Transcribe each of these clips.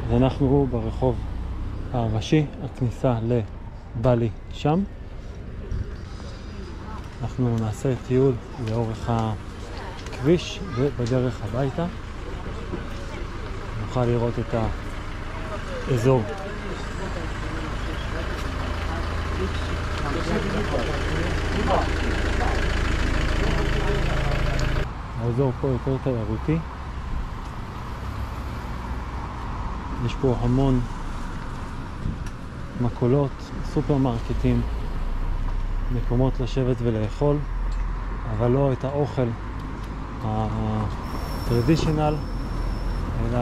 אז אנחנו ברחוב הראשי, הכניסה לבלי שם. אנחנו נעשה טיול לאורך הכביש ובדרך הביתה. נוכל לראות את האזור. האזור פה יותר תיירותי. יש פה המון מכולות, סופרמרקטים, מקומות לשבת ולאכול, אבל לא את האוכל הטרדישיונל, אלא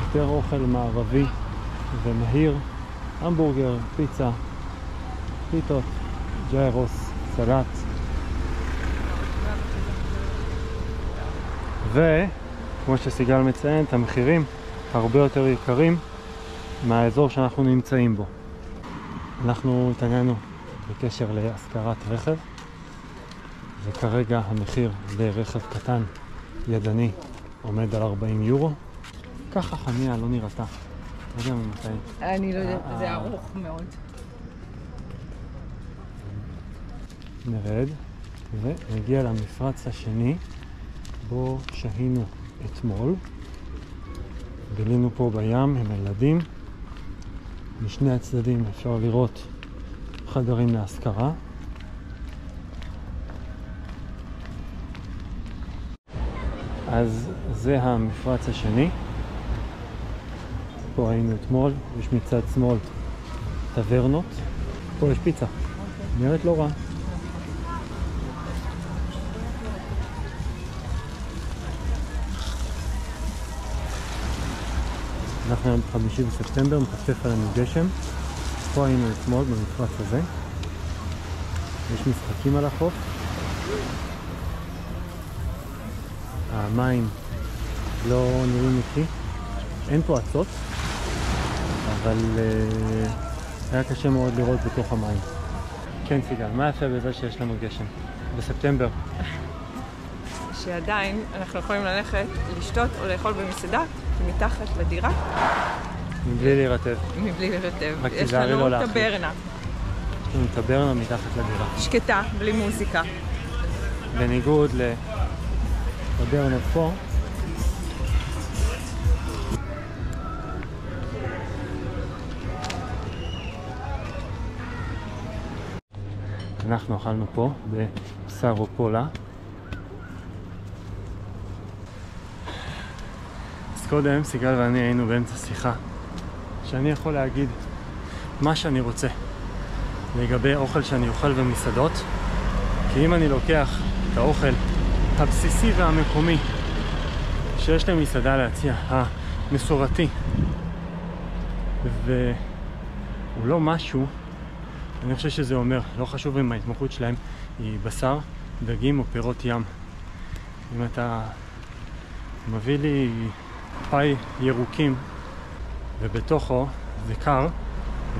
יותר אוכל מערבי ומהיר, המבורגר, פיצה, פיתות, ג'יירוס, סלט. וכמו שסיגל מציין, את המחירים הרבה יותר יקרים מהאזור שאנחנו נמצאים בו. אנחנו התעניינו בקשר להשכרת רכב, וכרגע המחיר לרכב קטן ידני עומד על 40 יורו. ככה חניה לא נראתה. לא יודע ממתי. אני לא יודעת, זה ארוך מאוד. נרד ונגיע למפרץ השני בו שהינו אתמול. בילינו פה בים עם הילדים. משני הצדדים אפשר לראות חדרים להשכרה. אז זה המפרץ השני. פה היינו אתמול, יש מצד שמאל טברנות. פה יש פיצה. נראית לא רע. אנחנו היום 5 בספטמבר, מחצף עלינו גשם. פה היינו אתמול במפרץ הזה. יש משחקים על החוף. המים לא נראים איתי. אין פה עצות, אבל היה קשה מאוד לראות בתוך המים. כן סיגל, מה יפה בזה שיש לנו גשם? בספטמבר. שעדיין אנחנו יכולים ללכת, לשתות או לאכול במסעדה מתחת לדירה. מבלי להירטב. מבלי להירטב. רק יש תיזהרי לא לנו להחליף. טברנה. יש לנו טברנה מתחת לדירה. שקטה, בלי מוזיקה. בניגוד לטברנות פה. אנחנו אכלנו פה בסרופולה. אז קודם סיגל ואני היינו באמצע שיחה שאני יכול להגיד מה שאני רוצה לגבי אוכל שאני אוכל במסעדות, כי אם אני לוקח את האוכל הבסיסי והמקומי שיש למסעדה להציע, המסורתי, והוא לא משהו, אני חושב שזה אומר, לא חשוב אם ההתמחות שלהם היא בשר, דגים או פירות ים. אם אתה מביא לי פאי ירוקים ובתוכו זה קר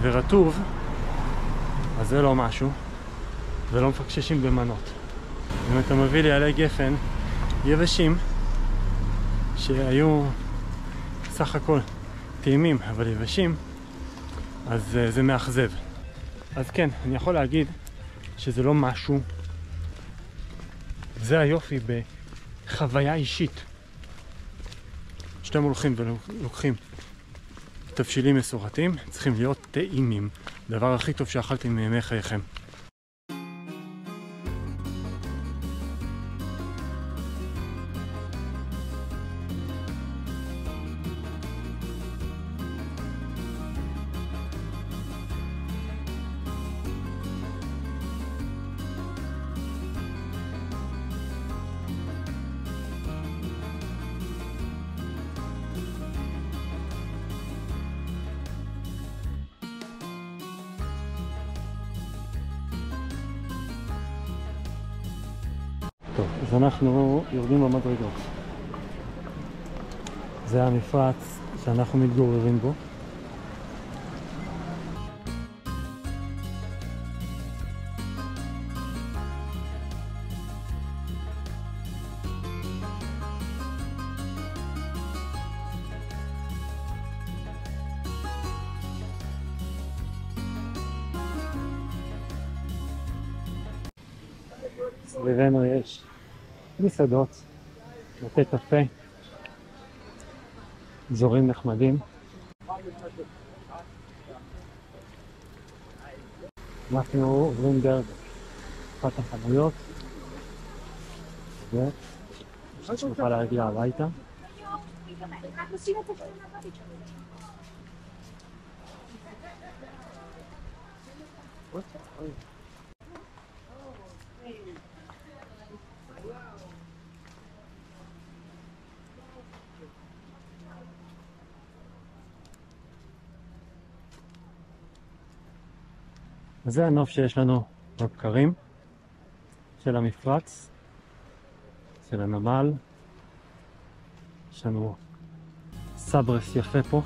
ורטוב, אז זה לא משהו, ולא מפקששים במנות. אם אתה מביא לי עלי גפן יבשים שהיו סך הכל טעימים אבל יבשים, אז זה מאכזב. אז כן, אני יכול להגיד שזה לא משהו. זה היופי בחוויה אישית. שאתם הולכים ולוקחים תבשילים מסורתיים, צריכים להיות טעימים. הדבר הכי טוב שאכלתם מימי חייכם. טוב, אז אנחנו יורדים במדרגות. זה המפרץ שאנחנו מתגוררים בו. סביבנו יש מסעדות, בתי קפה, אזורים נחמדים. אנחנו עוברים דרך אחת החנויות ונוכל להגיע הביתה. אז זה הנוף שיש לנו בבקרים של המפרץ, של הנמל. יש לנו סברס יפה פה.